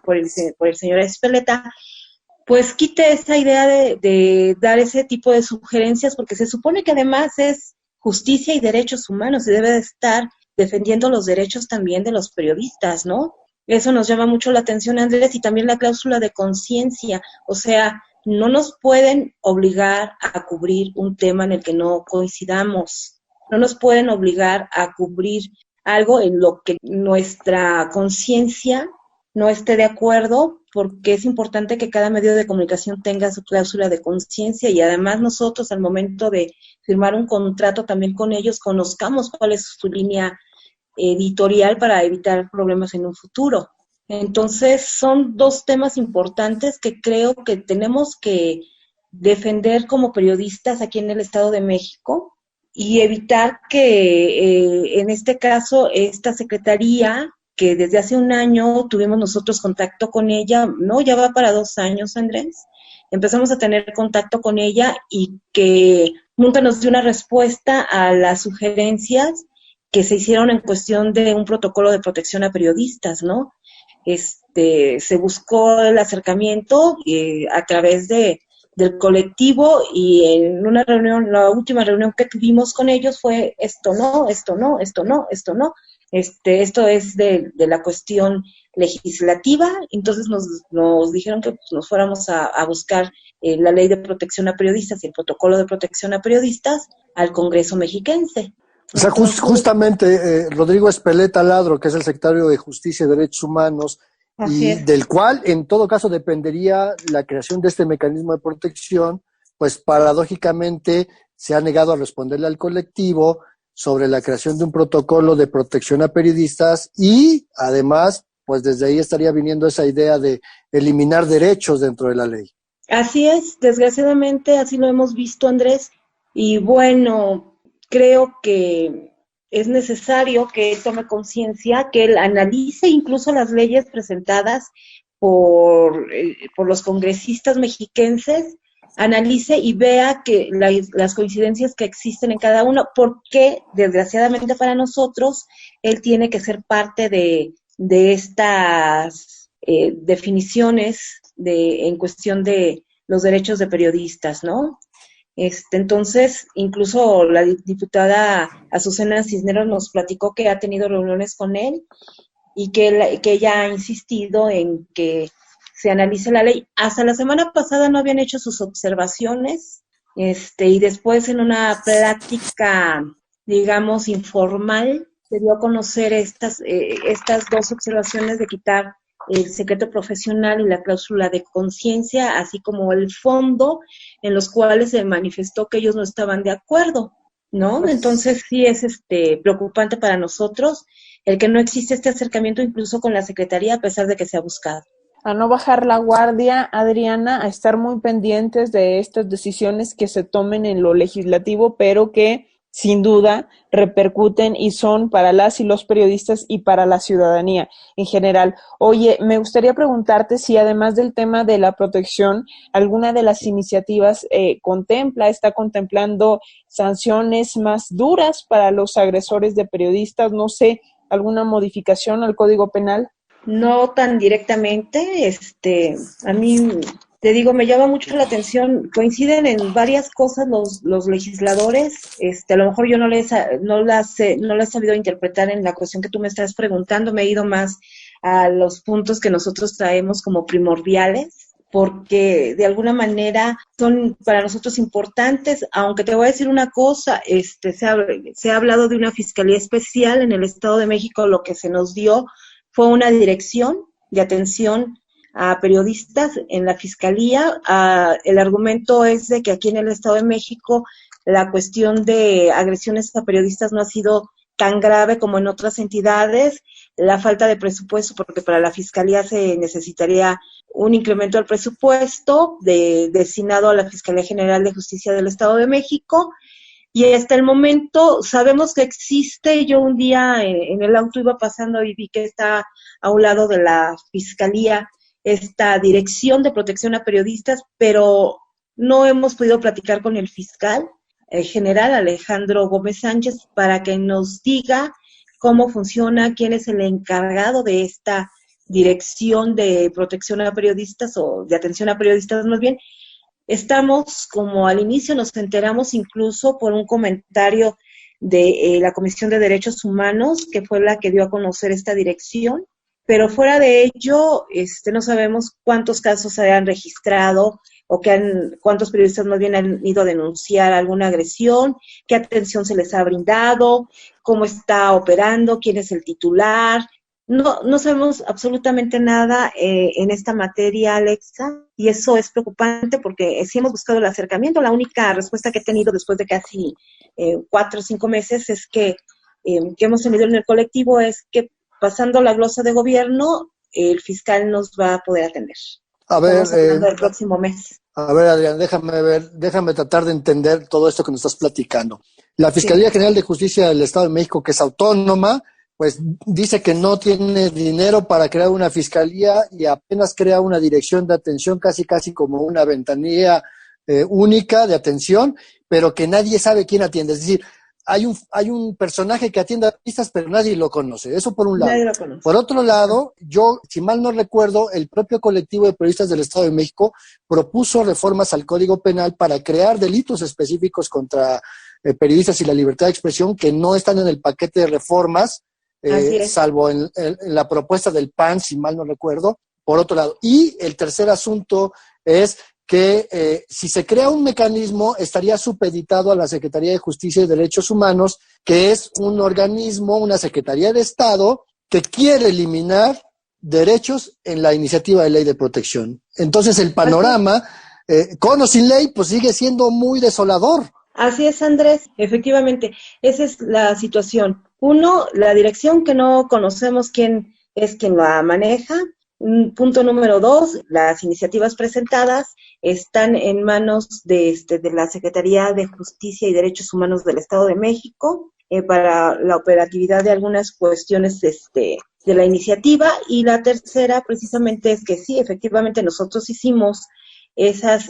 Espeleta, pues quite esa idea de dar ese tipo de sugerencias, porque se supone que además es justicia y derechos humanos, y debe de estar defendiendo los derechos también de los periodistas, ¿no? Eso nos llama mucho la atención, Andrés, y también la cláusula de conciencia, o sea, no nos pueden obligar a cubrir un tema en el que no coincidamos, no nos pueden obligar a cubrir algo en lo que nuestra conciencia no esté de acuerdo, porque es importante que cada medio de comunicación tenga su cláusula de conciencia, y además nosotros al momento de firmar un contrato también con ellos conozcamos cuál es su línea editorial para evitar problemas en un futuro. Entonces, son dos temas importantes que creo que tenemos que defender como periodistas aquí en el Estado de México y evitar que, en este caso, esta secretaría, que desde hace un año tuvimos nosotros contacto con ella, no, ya va para 2 años, Andrés, empezamos a tener contacto con ella y que nunca nos dio una respuesta a las sugerencias que se hicieron en cuestión de un protocolo de protección a periodistas, ¿no? Se buscó el acercamiento a través del colectivo y en una reunión, la última reunión que tuvimos con ellos fue esto no, esto no, esto no, esto no. Esto es de la cuestión legislativa, entonces nos dijeron que pues, nos fuéramos a buscar la ley de protección a periodistas y el protocolo de protección a periodistas al Congreso mexiquense. O sea, justamente Rodrigo Espeleta Ladro, que es el secretario de Justicia y Derechos Humanos, y del cual en todo caso dependería la creación de este mecanismo de protección, pues paradójicamente se ha negado a responderle al colectivo sobre la creación de un protocolo de protección a periodistas y además, pues desde ahí estaría viniendo esa idea de eliminar derechos dentro de la ley. Así es, desgraciadamente así lo hemos visto, Andrés, y bueno, creo que es necesario que él tome conciencia, que él analice incluso las leyes presentadas por los congresistas mexiquenses, analice y vea que las coincidencias que existen en cada uno, porque desgraciadamente para nosotros él tiene que ser parte de estas definiciones en cuestión de los derechos de periodistas, ¿no? Entonces, incluso la diputada Azucena Cisneros nos platicó que ha tenido reuniones con él y que ella ha insistido en que se analice la ley. Hasta la semana pasada no habían hecho sus observaciones, y después en una plática, digamos, informal, se dio a conocer estas 2 observaciones de quitar el secreto profesional y la cláusula de conciencia, así como el fondo, en los cuales se manifestó que ellos no estaban de acuerdo, ¿no? Entonces sí es preocupante para nosotros el que no existe este acercamiento incluso con la Secretaría, a pesar de que se ha buscado. A no bajar la guardia, Adriana, a estar muy pendientes de estas decisiones que se tomen en lo legislativo, pero que sin duda repercuten y son para las y los periodistas y para la ciudadanía en general. Oye, me gustaría preguntarte si además del tema de la protección, alguna de las iniciativas está contemplando sanciones más duras para los agresores de periodistas, no sé, alguna modificación al Código Penal. No tan directamente, a mí, te digo, me llama mucho la atención, coinciden en varias cosas los legisladores, a lo mejor yo no las he sabido interpretar en la cuestión que tú me estás preguntando, me he ido más a los puntos que nosotros traemos como primordiales, porque de alguna manera son para nosotros importantes, aunque te voy a decir una cosa, se ha hablado de una fiscalía especial en el Estado de México, lo que se nos dio fue una dirección de atención a periodistas en la Fiscalía. El argumento es de que aquí en el Estado de México la cuestión de agresiones a periodistas no ha sido tan grave como en otras entidades, la falta de presupuesto, porque para la Fiscalía se necesitaría un incremento del presupuesto destinado a la Fiscalía General de Justicia del Estado de México. Y hasta el momento sabemos que existe. Yo un día en el auto iba pasando y vi que está a un lado de la Fiscalía esta Dirección de Protección a Periodistas, pero no hemos podido platicar con el fiscal general Alejandro Gómez Sánchez para que nos diga cómo funciona, quién es el encargado de esta Dirección de Protección a Periodistas o de Atención a Periodistas más bien. Estamos, como al inicio nos enteramos incluso por un comentario de la Comisión de Derechos Humanos, que fue la que dio a conocer esta dirección, pero fuera de ello, no sabemos cuántos casos se han registrado o cuántos periodistas más bien han ido a denunciar alguna agresión, qué atención se les ha brindado, cómo está operando, quién es el titular. No sabemos absolutamente nada en esta materia, Alexa, y eso es preocupante porque sí hemos buscado el acercamiento. La única respuesta que he tenido después de casi 4 o 5 meses es que que hemos tenido en el colectivo es que pasando la glosa de gobierno, el fiscal nos va a poder atender. A ver, estamos hablando del próximo mes. A ver, Adrián, déjame tratar de entender todo esto que nos estás platicando. La Fiscalía General de Justicia del Estado de México, que es autónoma, pues dice que no tiene dinero para crear una fiscalía y apenas crea una dirección de atención, casi como una ventanilla única de atención, pero que nadie sabe quién atiende. Es decir, hay un personaje que atiende a periodistas, pero nadie lo conoce. Eso por un lado. Nadie lo conoce. Por otro lado, yo, si mal no recuerdo, el propio colectivo de periodistas del Estado de México propuso reformas al Código Penal para crear delitos específicos contra periodistas y la libertad de expresión que no están en el paquete de reformas, salvo en la propuesta del PAN, si mal no recuerdo, por otro lado. Y el tercer asunto es que si se crea un mecanismo, estaría supeditado a la Secretaría de Justicia y Derechos Humanos, que es un organismo, una Secretaría de Estado, que quiere eliminar derechos en la iniciativa de ley de protección. Entonces el panorama, con o sin ley, pues sigue siendo muy desolador. Así es, Andrés, efectivamente, esa es la situación. Uno, la dirección que no conocemos quién es quien la maneja. Punto número 2, las iniciativas presentadas están en manos de la Secretaría de Justicia y Derechos Humanos del Estado de México para la operatividad de algunas cuestiones de la iniciativa. Y la tercera, precisamente, es que sí, efectivamente, nosotros hicimos esas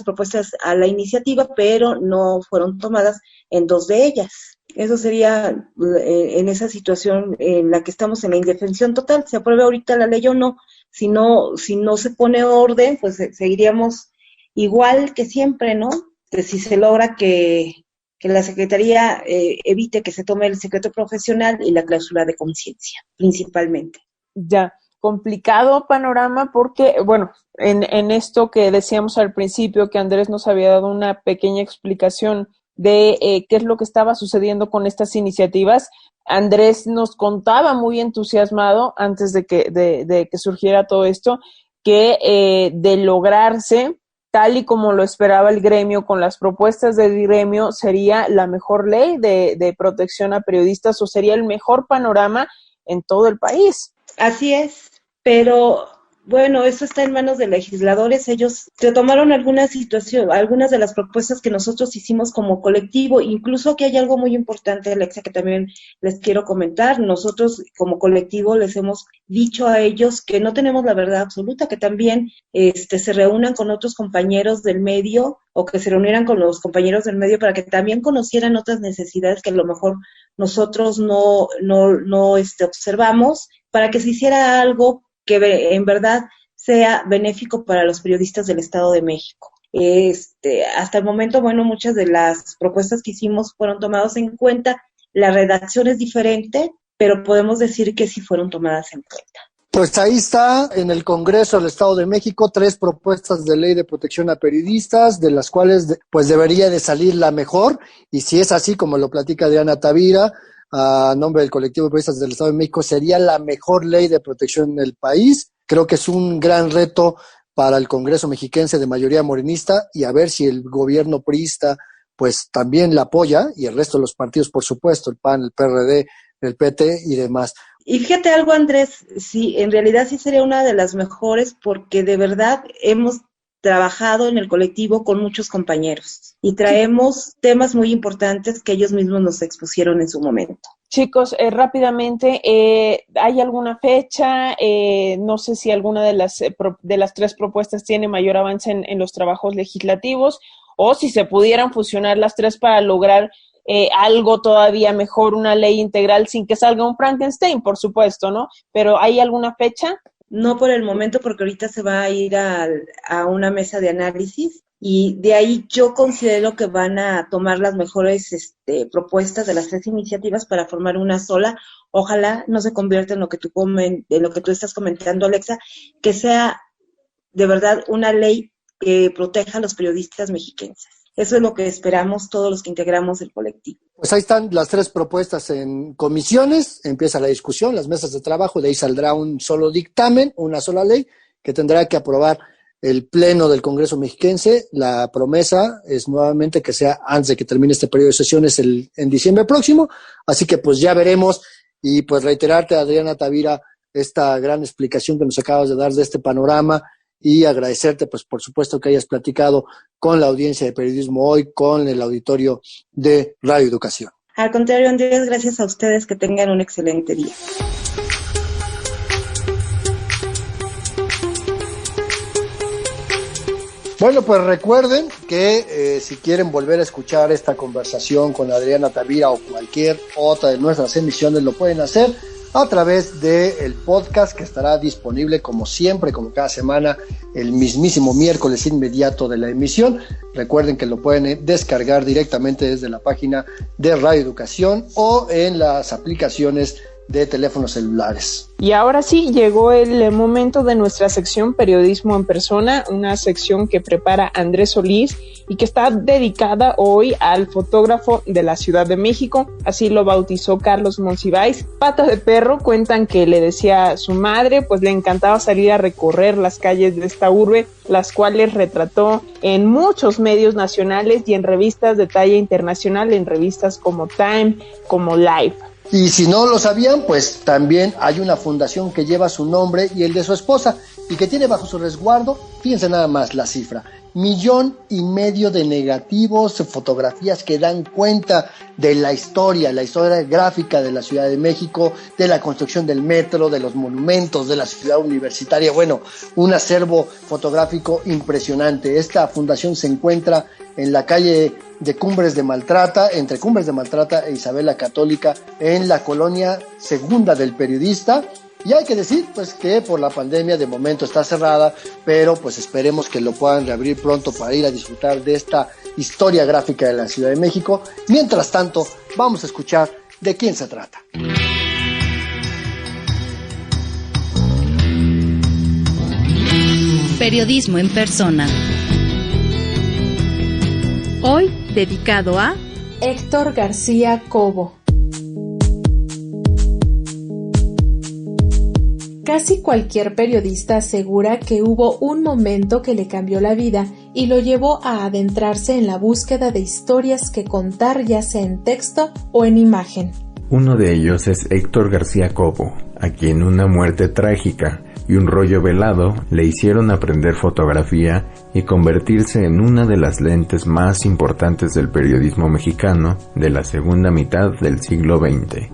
propuestas a la iniciativa, pero no fueron tomadas en 2 de ellas. Eso sería en esa situación en la que estamos en la indefensión total. Se aprueba ahorita la ley o no. Si no se pone orden, pues seguiríamos igual que siempre, ¿no? Que si se logra que la Secretaría evite que se tome el secreto profesional y la cláusula de conciencia, principalmente. Ya, complicado panorama porque, bueno, en esto que decíamos al principio, que Andrés nos había dado una pequeña explicación de qué es lo que estaba sucediendo con estas iniciativas. Andrés nos contaba muy entusiasmado antes de que surgiera todo esto, que de lograrse, tal y como lo esperaba el gremio, con las propuestas del gremio, sería la mejor ley de protección a periodistas o sería el mejor panorama en todo el país. Así es, pero bueno, eso está en manos de legisladores. Ellos se tomaron algunas de las propuestas que nosotros hicimos como colectivo. Incluso aquí hay algo muy importante, Alexa, que también les quiero comentar. Nosotros como colectivo les hemos dicho a ellos que no tenemos la verdad absoluta, que también se reúnan con otros compañeros del medio o que se reunieran con los compañeros del medio para que también conocieran otras necesidades que a lo mejor nosotros no observamos, para que se hiciera algo que en verdad sea benéfico para los periodistas del Estado de México. Hasta el momento, bueno, muchas de las propuestas que hicimos fueron tomadas en cuenta. La redacción es diferente, pero podemos decir que sí fueron tomadas en cuenta. Pues ahí está, en el Congreso del Estado de México, 3 propuestas de ley de protección a periodistas, de las cuales pues debería de salir la mejor, y si es así, como lo platica Diana Tavira, a nombre del colectivo de periodistas del Estado de México, sería la mejor ley de protección en el país. Creo que es un gran reto para el Congreso mexiquense de mayoría morenista, y a ver si el gobierno priista pues también la apoya, y el resto de los partidos, por supuesto, el PAN, el PRD, el PT y demás. Y fíjate algo, Andrés, sí, en realidad sí sería una de las mejores, porque de verdad hemos trabajado en el colectivo con muchos compañeros y traemos temas muy importantes que ellos mismos nos expusieron en su momento. Chicos, rápidamente, ¿hay alguna fecha? No sé si alguna de las 3 propuestas tiene mayor avance en los trabajos legislativos, o si se pudieran fusionar las 3 para lograr algo todavía mejor, una ley integral sin que salga un Frankenstein, por supuesto, ¿no? Pero ¿hay alguna fecha? No por el momento, porque ahorita se va a ir a una mesa de análisis, y de ahí yo considero que van a tomar las mejores propuestas de las 3 iniciativas para formar una sola. Ojalá no se convierta en lo que tú estás comentando, Alexa, que sea de verdad una ley que proteja a los periodistas mexiquenses. Eso es lo que esperamos todos los que integramos el colectivo. Pues ahí están las 3 propuestas en comisiones, empieza la discusión, las mesas de trabajo, de ahí saldrá un solo dictamen, una sola ley que tendrá que aprobar el pleno del Congreso mexiquense. La promesa es nuevamente que sea antes de que termine este periodo de sesiones en diciembre próximo, así que pues ya veremos, y pues reiterarte, Adriana Tavira, esta gran explicación que nos acabas de dar de este panorama, y agradecerte pues por supuesto que hayas platicado con la audiencia de Periodismo Hoy, con el auditorio de Radio Educación. Al contrario, Andrés, gracias a ustedes, que tengan un excelente día. Bueno, pues recuerden que si quieren volver a escuchar esta conversación con Adriana Tavira o cualquier otra de nuestras emisiones, lo pueden hacer a través del podcast, que estará disponible como siempre, como cada semana, el mismísimo miércoles inmediato de la emisión. Recuerden que lo pueden descargar directamente desde la página de Radio Educación o en las aplicaciones de teléfonos celulares. Y ahora sí, llegó el momento de nuestra sección Periodismo en Persona, una sección que prepara Andrés Solís y que está dedicada hoy al fotógrafo de la Ciudad de México, así lo bautizó Carlos Monsiváis. Pata de perro, cuentan que le decía a su madre, pues le encantaba salir a recorrer las calles de esta urbe, las cuales retrató en muchos medios nacionales y en revistas de talla internacional, en revistas como Time, como Life. Y si no lo sabían, pues también hay una fundación que lleva su nombre y el de su esposa, y que tiene bajo su resguardo, fíjense nada más la cifra, 1,5 millones de negativos, fotografías que dan cuenta de la historia gráfica de la Ciudad de México, de la construcción del metro, de los monumentos, de la ciudad universitaria. Bueno, un acervo fotográfico impresionante. Esta fundación se encuentra en la calle de Cumbres de Maltrata, entre Cumbres de Maltrata e Isabel la Católica, en la colonia Segunda del Periodista. Y hay que decir pues que por la pandemia de momento está cerrada, pero pues esperemos que lo puedan reabrir pronto para ir a disfrutar de esta historia gráfica de la Ciudad de México. Mientras tanto, vamos a escuchar de quién se trata. Periodismo en persona. Hoy dedicado a Héctor García Cobo. Casi cualquier periodista asegura que hubo un momento que le cambió la vida y lo llevó a adentrarse en la búsqueda de historias que contar, ya sea en texto o en imagen. Uno de ellos es Héctor García Cobo, a quien una muerte trágica y un rollo velado le hicieron aprender fotografía y convertirse en una de las lentes más importantes del periodismo mexicano de la segunda mitad del siglo XX.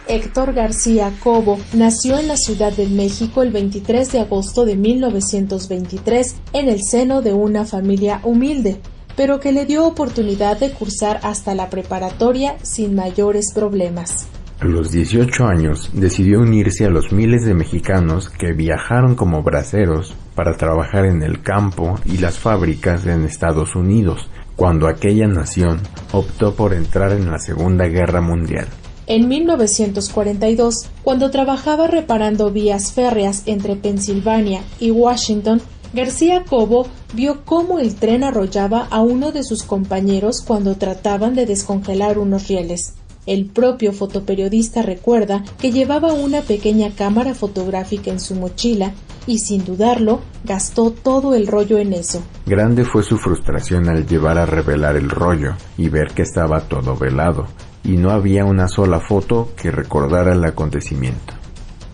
Héctor García Cobo nació en la Ciudad de México el 23 de agosto de 1923 en el seno de una familia humilde, pero que le dio oportunidad de cursar hasta la preparatoria sin mayores problemas. A los 18 años decidió unirse a los miles de mexicanos que viajaron como braceros para trabajar en el campo y las fábricas en Estados Unidos, cuando aquella nación optó por entrar en la Segunda Guerra Mundial. En 1942, cuando trabajaba reparando vías férreas entre Pensilvania y Washington, García Cobo vio cómo el tren arrollaba a uno de sus compañeros cuando trataban de descongelar unos rieles. El propio fotoperiodista recuerda que llevaba una pequeña cámara fotográfica en su mochila y, sin dudarlo, gastó todo el rollo en eso. Grande fue su frustración al llevar a revelar el rollo y ver que estaba todo velado, y no había una sola foto que recordara el acontecimiento.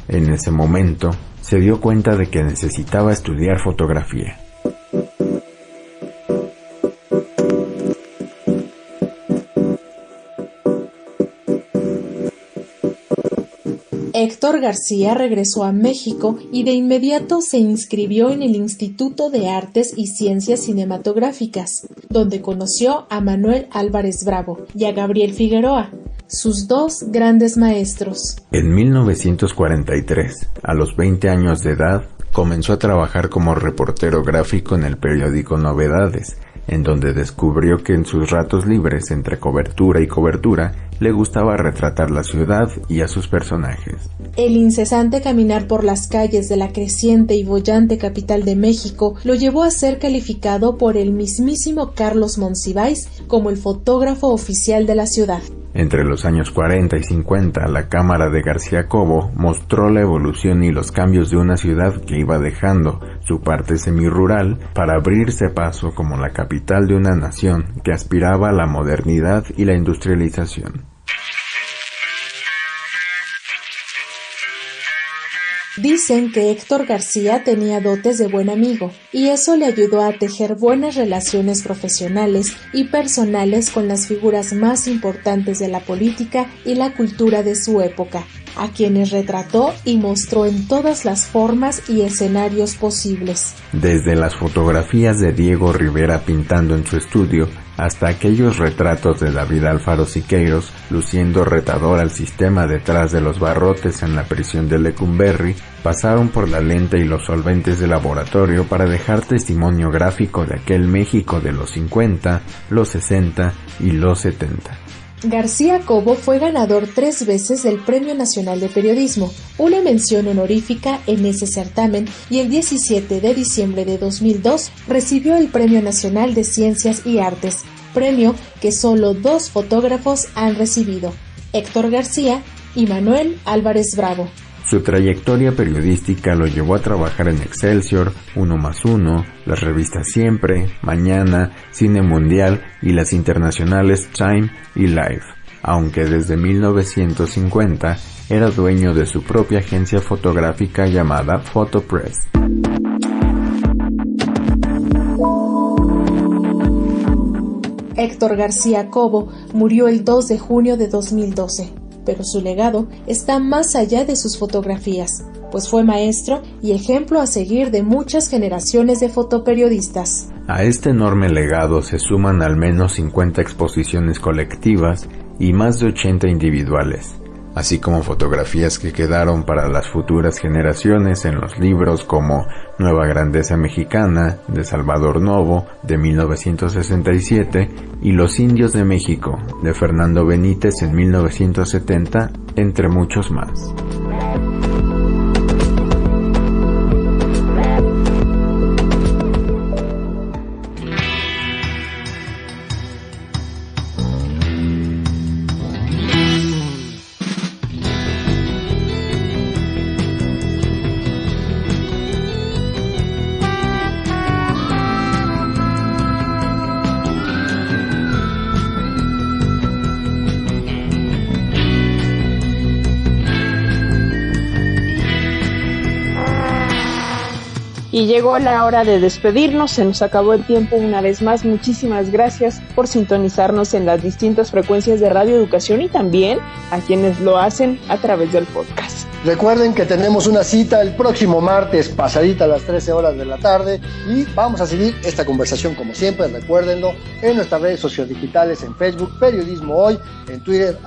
En ese momento, se dio cuenta de que necesitaba estudiar fotografía. Héctor García regresó a México y de inmediato se inscribió en el Instituto de Artes y Ciencias Cinematográficas, donde conoció a Manuel Álvarez Bravo y a Gabriel Figueroa, sus dos grandes maestros. En 1943, a los 20 años de edad, comenzó a trabajar como reportero gráfico en el periódico Novedades, en donde descubrió que en sus ratos libres entre cobertura y cobertura le gustaba retratar la ciudad y a sus personajes. El incesante caminar por las calles de la creciente y boyante capital de México lo llevó a ser calificado por el mismísimo Carlos Monsiváis como el fotógrafo oficial de la ciudad. Entre los años 40 y 50, la cámara de García Cobo mostró la evolución y los cambios de una ciudad que iba dejando su parte semirural para abrirse paso como la capital de una nación que aspiraba a la modernidad y la industrialización. Dicen que Héctor García tenía dotes de buen amigo, y eso le ayudó a tejer buenas relaciones profesionales y personales con las figuras más importantes de la política y la cultura de su época, a quienes retrató y mostró en todas las formas y escenarios posibles. Desde las fotografías de Diego Rivera pintando en su estudio, hasta aquellos retratos de David Alfaro Siqueiros, luciendo retador al sistema detrás de los barrotes en la prisión de Lecumberri, pasaron por la lente y los solventes de laboratorio para dejar testimonio gráfico de aquel México de los 50, los 60 y los 70. García Cobo fue ganador 3 veces del Premio Nacional de Periodismo, una mención honorífica en ese certamen, y el 17 de diciembre de 2002 recibió el Premio Nacional de Ciencias y Artes, premio que solo 2 fotógrafos han recibido, Héctor García y Manuel Álvarez Bravo. Su trayectoria periodística lo llevó a trabajar en Excelsior, 1+1, las revistas Siempre, Mañana, Cine Mundial y las internacionales Time y Life, aunque desde 1950 era dueño de su propia agencia fotográfica llamada Photopress. Héctor García Cobo murió el 2 de junio de 2012. Pero su legado está más allá de sus fotografías, pues fue maestro y ejemplo a seguir de muchas generaciones de fotoperiodistas. A este enorme legado se suman al menos 50 exposiciones colectivas y más de 80 individuales, así como fotografías que quedaron para las futuras generaciones en los libros como Nueva Grandeza Mexicana, de Salvador Novo, de 1967, y Los Indios de México, de Fernando Benítez en 1970, entre muchos más. Y llegó la hora de despedirnos, se nos acabó el tiempo una vez más. Muchísimas gracias por sintonizarnos en las distintas frecuencias de Radio Educación y también a quienes lo hacen a través del podcast. Recuerden que tenemos una cita el próximo martes, pasadita a las 13 horas de la tarde, y vamos a seguir esta conversación como siempre, recuérdenlo, en nuestras redes sociodigitales, en Facebook, Periodismo Hoy, en Twitter,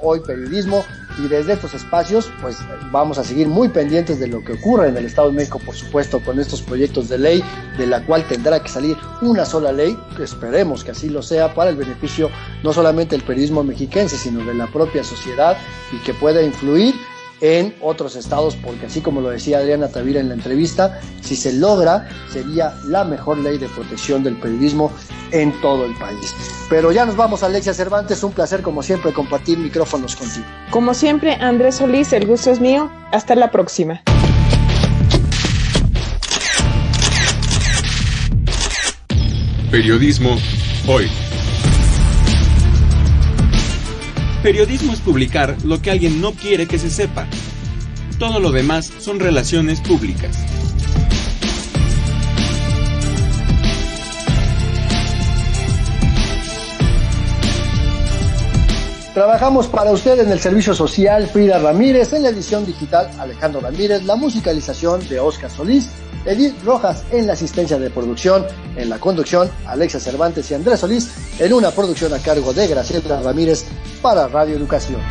@hoyperiodismo, y desde estos espacios, pues vamos a seguir muy pendientes de lo que ocurre en el Estado de México, por supuesto, con estos proyectos de ley, de la cual tendrá que salir una sola ley, que esperemos que así lo sea, para el beneficio no solamente del periodismo mexiquense, sino de la propia sociedad, y que pueda influir en otros estados, porque así como lo decía Adriana Tavira en la entrevista, si se logra, sería la mejor ley de protección del periodismo en todo el país. Pero ya nos vamos, Alexia Cervantes, un placer como siempre compartir micrófonos contigo. Como siempre, Andrés Solís, el gusto es mío, hasta la próxima. Periodismo Hoy. Periodismo es publicar lo que alguien no quiere que se sepa. Todo lo demás son relaciones públicas. Trabajamos para usted en el servicio social Frida Ramírez, en la edición digital Alejandro Ramírez, la musicalización de Óscar Solís, Edith Rojas en la asistencia de producción, en la conducción Alexia Cervantes y Andrés Solís, en una producción a cargo de Graciela Ramírez para Radio Educación.